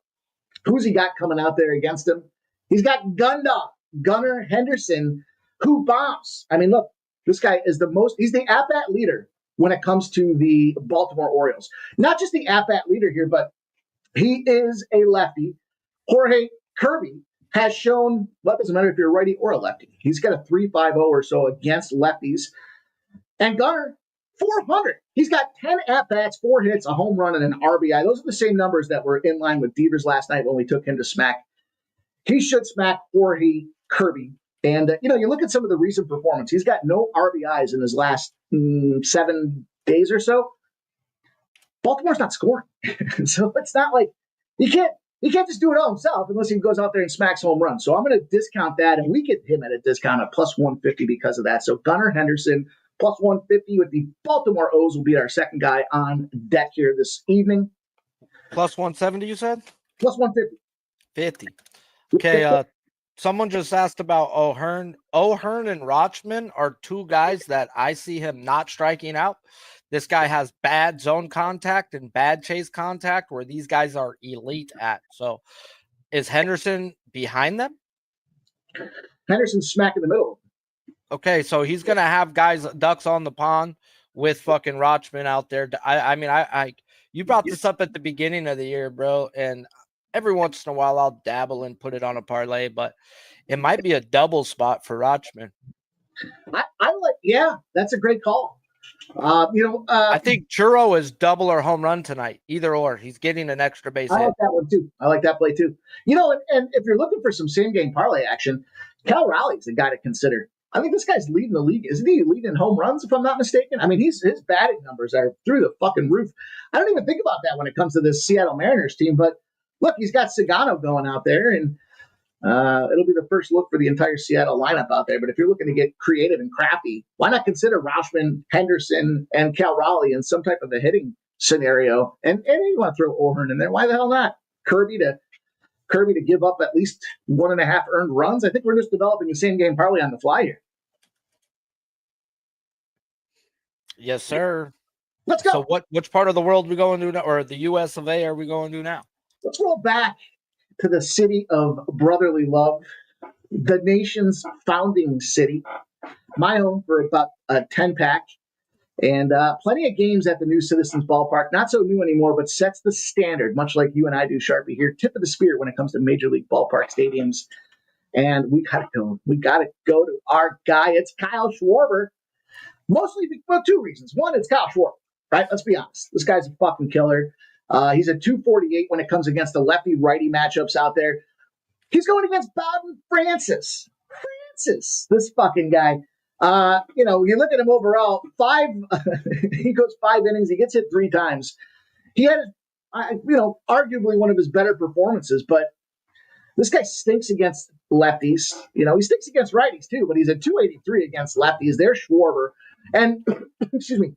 who's he got coming out there against him? He's got Gunnar Henderson, who bombs. I mean, look, this guy is he's the at-bat leader when it comes to the Baltimore Orioles. Not just the at-bat leader here, but he is a lefty. Jorge Kirby has shown, well, it doesn't matter if you're a righty or a lefty. He's got a 3.50 or so against lefties. And Gunnar, 400. He's got 10 at-bats, 4 hits, a home run, and an RBI. Those are the same numbers that were in line with Devers last night when we took him to smack. He should smack Jorge Kirby. And, you look at some of the recent performance. He's got no RBIs in his last 7 days or so. Baltimore's not scoring. So it's not like he can't just do it all himself unless he goes out there and smacks home runs. So I'm going to discount that, and we get him at a discount of plus 150 because of that. So Gunnar Henderson, plus 150 with the Baltimore O's will be our second guy on deck here this evening. Plus 170, you said? Plus 150. 50. Okay, someone just asked about O'Hearn. O'Hearn and Rochman are 2 guys that I see him not striking out. This guy has bad zone contact and bad chase contact where these guys are elite at. So is Henderson behind them? Henderson's smack in the middle. Okay, so he's going to have guys, ducks on the pond with fucking Rochman out there. I you brought this up at the beginning of the year, bro, and every once in a while I'll dabble and put it on a parlay, but it might be a double spot for Rochman. That's a great call. I think Churro is double or home run tonight. Either or. He's getting an extra base hit. I like that one too. I like that play too. And if you're looking for some same game parlay action, Cal Raleigh's the guy to consider. I think this guy's leading the league. Isn't he leading home runs, if I'm not mistaken? I mean, his batting numbers are through the fucking roof. I don't even think about that when it comes to this Seattle Mariners team. But look, he's got Sagano going out there, and it'll be the first look for the entire Seattle lineup out there. But if you're looking to get creative and crafty, why not consider Rochman, Henderson, and Cal Raleigh in some type of a hitting scenario? And you want to throw O'Hearn in there. Why the hell not? Kirby to give up at least 1.5 earned runs. I think we're just developing the same game parlay on the fly here. Yes, sir. Let's go. So which part of the world we going to now, or the US of A are we going to now? Let's roll back to the city of brotherly love, the nation's founding city. My home for about a 10-pack. And plenty of games at the new Citizens Ballpark. Not so new anymore, but sets the standard, much like you and I do, Sharpie, here. Tip of the spear when it comes to Major League Ballpark stadiums. And we got to go. We got to go to our guy. It's Kyle Schwarber. Mostly for 2 reasons. One, it's Kyle Schwarber, right? Let's be honest. This guy's a fucking killer. He's a 248 when it comes against the lefty-righty matchups out there. He's going against Bowden Francis. This fucking guy. You look at him overall, he goes 5 innings. He gets hit 3 times. He had, arguably one of his better performances, but this guy stinks against lefties. He stinks against righties too, but he's a 283 against lefties. There's Schwarber. And, excuse me,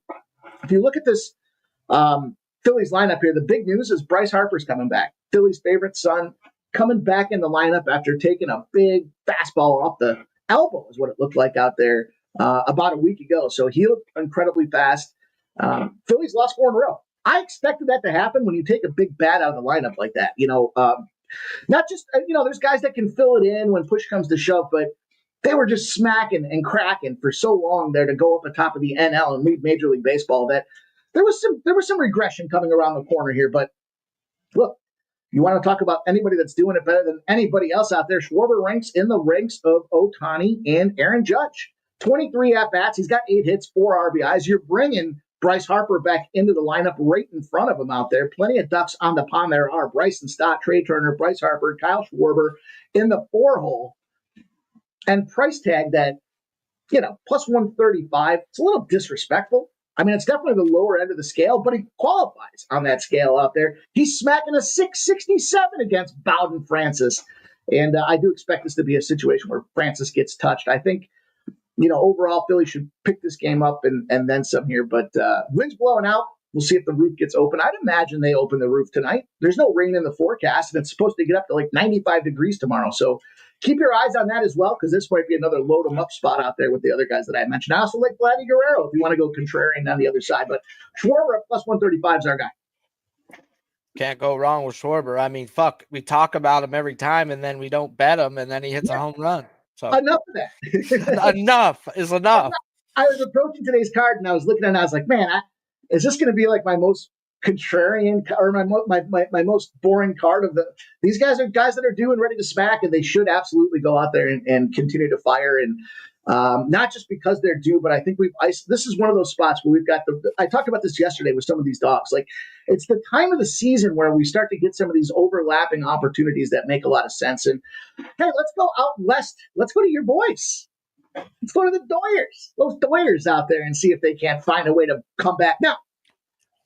if you look at this Phillies lineup here, the big news is Bryce Harper's coming back. Phillies' favorite son coming back in the lineup after taking a big fastball off the elbow is what it looked like out there about a week ago. So he looked incredibly fast. Phillies lost 4 in a row. I expected that to happen when you take a big bat out of the lineup like that. Not just, there's guys that can fill it in when push comes to shove, but they were just smacking and cracking for so long there to go up the top of the NL and lead Major League Baseball that there was some regression coming around the corner here. But look, you want to talk about anybody that's doing it better than anybody else out there? Schwarber ranks in the ranks of Ohtani and Aaron Judge. 23 at-bats. He's got 8 hits, 4 RBIs. You're bringing Bryce Harper back into the lineup right in front of him out there. Plenty of ducks on the pond. There are Bryson Stott, Trey Turner, Bryce Harper, Kyle Schwarber in the 4-hole. And price tag that, plus 135. It's a little disrespectful. I mean, it's definitely the lower end of the scale, but he qualifies on that scale out there. He's smacking a 667 against Bowden Francis. And I do expect this to be a situation where Francis gets touched. I think, overall, Philly should pick this game up and then some here. But wind's blowing out. We'll see if the roof gets open. I'd imagine they open the roof tonight. There's no rain in the forecast, and it's supposed to get up to like 95 degrees tomorrow. So keep your eyes on that as well, because this might be another load 'em up spot out there with the other guys that I mentioned. I also like Vladdy Guerrero if you want to go contrarian on the other side. But Schwarber at plus 135 is our guy. Can't go wrong with Schwarber. I mean, fuck, we talk about him every time, and then we don't bet him, and then he hits a home run. So enough of that. Enough is enough. I was approaching today's card, and I was looking at it, and I was like, man, is this going to be like my most contrarian or my most boring card of these guys are guys that are due and ready to smack, and they should absolutely go out there and continue to fire, and not just because they're due, but I think this is one of those spots where we've got I talked about this yesterday with some of these dogs. Like, it's the time of the season where we start to get some of these overlapping opportunities that make a lot of sense. And hey, let's go out west. Let's go to your boys. Let's go to the Doyers, those Doyers out there, and see if they can't find a way to come back. Now,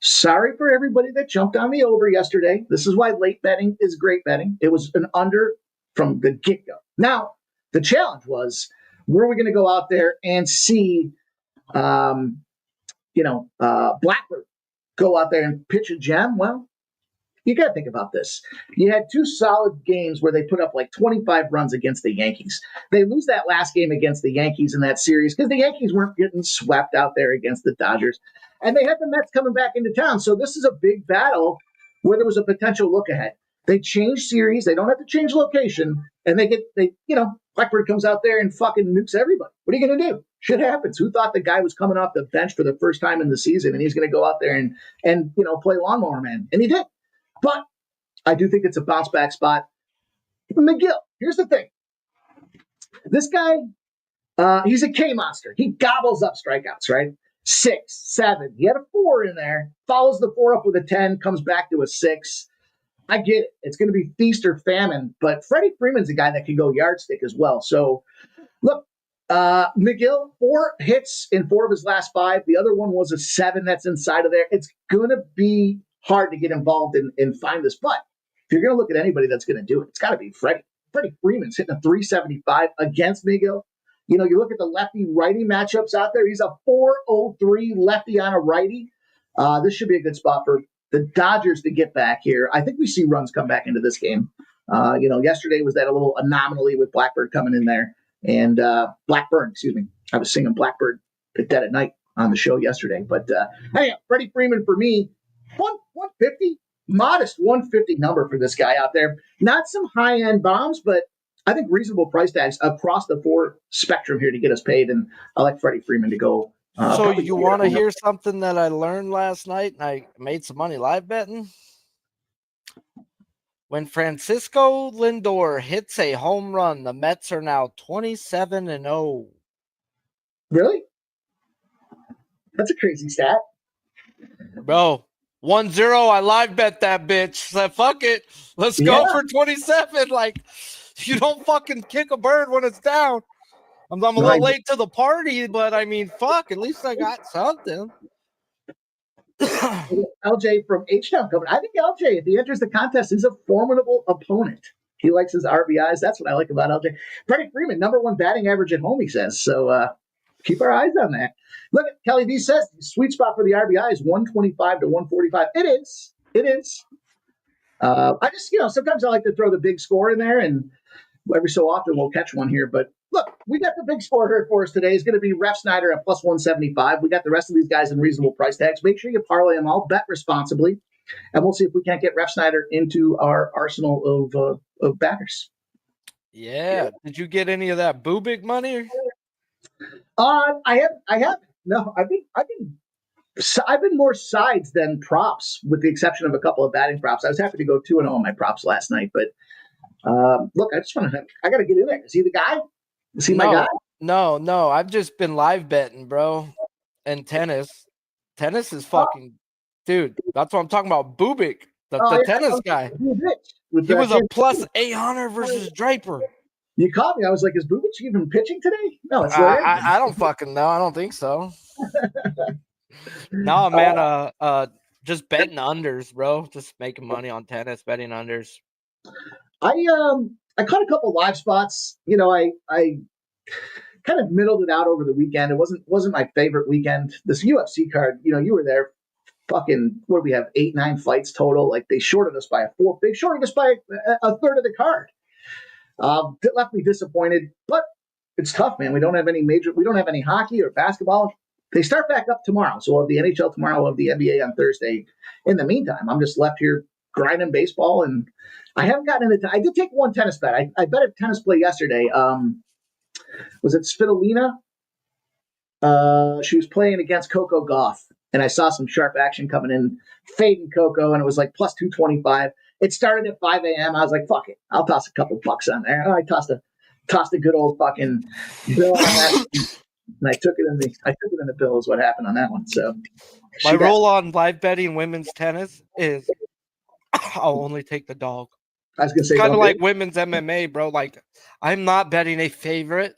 sorry for everybody that jumped on the over yesterday. This is why late betting is great betting. It was an under from the get-go. Now, the challenge was, were we going to go out there and see, Blackbird go out there and pitch a gem? Well, you got to think about this. You had two solid games where they put up like 25 runs against the Yankees. They lose that last game against the Yankees in that series because the Yankees weren't getting swept out there against the Dodgers. And they had the Mets coming back into town. So this is a big battle where there was a potential look ahead. They change series. They don't have to change location. And Blackbird comes out there and fucking nukes everybody. What are you going to do? Shit happens. Who thought the guy was coming off the bench for the first time in the season and he's going to go out there and play lawnmower man? And he did. But I do think it's a bounce back spot. McGill, here's the thing. This guy, he's a K monster. He gobbles up strikeouts, right? 6, 7. He had a 4 in there, follows the 4 up with a 10, comes back to a 6. I get it. It's going to be feast or famine, but Freddie Freeman's a guy that can go yardstick as well. So, look, McGill, 4 hits in 4 of his last 5. The other one was a 7 that's inside of there. It's going to be hard to get involved and find this. But if you're going to look at anybody that's going to do it, it's got to be Freddie. Freddie Freeman's hitting a 375 against McGill. You look at the lefty-righty matchups out there. He's a 403 lefty on a righty. This should be a good spot for the Dodgers to get back here. I think we see runs come back into this game. Yesterday was that a little anomaly with Blackbird coming in there. And Blackburn, excuse me. I was singing Blackbird at dead at night on the show yesterday. But hey, Freddie Freeman for me, 150, modest 150 number for this guy out there. Not some high-end bombs, but I think reasonable price tags across the 4 spectrum here to get us paid. And I like Freddie Freeman to go. So you want to hear something that I learned last night and I made some money live betting? When Francisco Lindor hits a home run, the Mets are now 27-0. Really? That's a crazy stat. Bro, 1-0, I live bet that bitch. So fuck it. Let's go for 27. Like, you don't fucking kick a bird when it's down. I'm a little late to the party, but I mean, fuck, at least I got something. LJ from H-Town coming. I think LJ, if he enters the contest, is a formidable opponent. He likes his RBIs. That's what I like about LJ. Freddie Freeman, number 1 batting average at home, he says. So keep our eyes on that. Look, Kelly D says the sweet spot for the RBI is 125 to 145. It is. I just, sometimes I like to throw the big score in there, and every so often we'll catch one here. But look, we got the big score here for us today. It's going to be Ref Snyder at plus 175. We got the rest of these guys in reasonable price tags. Make sure you parlay them all. Bet responsibly. And we'll see if we can't get Ref Snyder into our arsenal of batters. Yeah. Did you get any of that Bubik money? I haven't. No, I've been more sides than props, with the exception of a couple of batting props. I was happy to go 2-0 on my props last night, but look, I got to get in there. Is he the guy? Is he my guy? No. I've just been live betting, bro. And tennis is fucking, dude. That's what I'm talking about. Bubik, the tennis guy. He was a plus 800 versus Draper. You caught me. I was like, is Bubik even pitching today? No, it's I don't fucking know. I don't think so. No, man. Just betting unders, bro. Just making money on tennis, betting unders. I caught a couple live spots. You know, I kind of middled it out over the weekend. It wasn't my favorite weekend. This UFC card, you know, you were there. Fucking, what do we have? 8-9 fights total. Like they shorted us by they shorted us by a third of the card. That left me disappointed, but it's tough, man. We don't have any hockey or basketball. They start back up tomorrow. So we'll have the NHL tomorrow, we'll have the NBA on Thursday. In the meantime, I'm just left here grinding baseball, and I haven't gotten into I did take one tennis bet. I bet a tennis play yesterday. Was it Svitolina? She was playing against Coco Gauff, and I saw some sharp action coming in, fading Coco, and it was like plus 225. It started at 5 a.m. I was like, fuck it. I'll toss a couple bucks on there. And I tossed a good old fucking bill on that. And I took it in the bill is what happened on that one. So my rule on live betting women's tennis is I'll only take the dog. I was gonna say kind of like women's MMA, bro. Like I'm not betting a favorite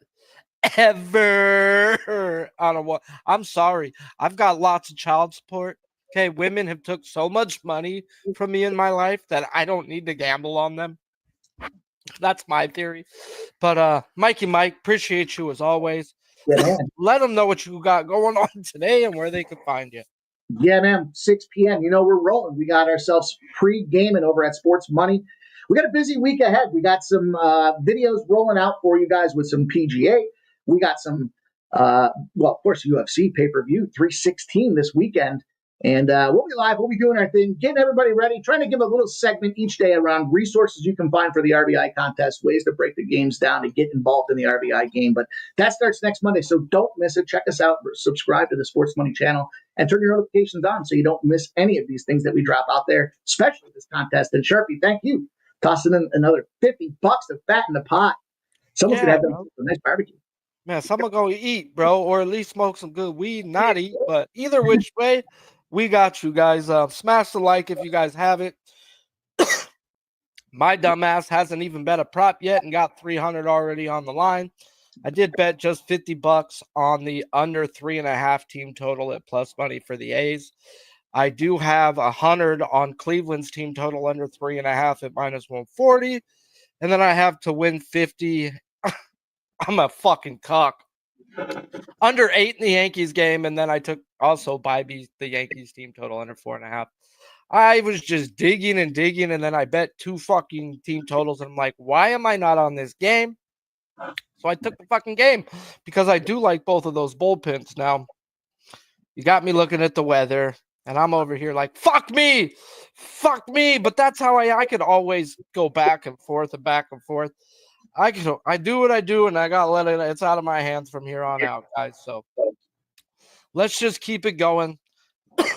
ever on a one. I'm sorry. I've got lots of child support. Okay, women have took so much money from me in my life that I don't need to gamble on them. That's my theory. But Mikey Mike, appreciate you as always. Yeah, man. Let them know what you got going on today and where they can find you. Yeah, man. 6 p.m. You know, we're rolling. We got ourselves pre-gaming over at Sports Money. We got a busy week ahead. We got some videos rolling out for you guys with some PGA. We got some, of course, UFC pay-per-view 316 this weekend. And we'll be live. We'll be doing our thing, getting everybody ready, trying to give a little segment each day around resources you can find for the RBI contest, ways to break the games down and get involved in the RBI game. But that starts next Monday, so don't miss it. Check us out. Subscribe to the Sports Money channel and turn your notifications on so you don't miss any of these things that we drop out there, especially this contest. And Sharpie, thank you. Tossing in another $50 to fatten the pot. Someone's going to have a nice barbecue. Man, someone going to eat, bro, or at least smoke some good weed, not eat. But either which way, we got you guys. Smash the like if you guys haven't. My dumbass hasn't even bet a prop yet and got 300 already on the line. I did bet just $50 on the under 3.5 team total at plus money for the A's. I do have 100 on Cleveland's team total under 3.5 at minus 140. And then I have to win 50. I'm a fucking cock. Under 8 in the Yankees game, and then I took also the Yankees team total under 4.5. I was just digging, and then I bet 2 fucking team totals, and I'm like, why am I not on this game? So I took the fucking game because I do like both of those bullpens. Now, you got me looking at the weather, and I'm over here like, fuck me, but that's how I could always go back and forth. I do what I do, and I got to let it. It's out of my hands from here on out, guys. So let's just keep it going.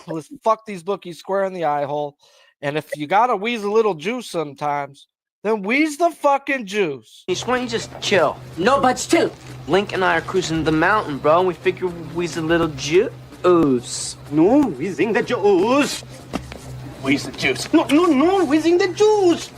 Let's fuck these bookies square in the eye hole. And if you got to wheeze a little juice sometimes, then wheeze the fucking juice. Why don't you just chill? No buts too. Link and I are cruising the mountain, bro, and we figure wheeze a little juice. No, whizzing the juice. Wheeze the juice. No, whizzing the juice.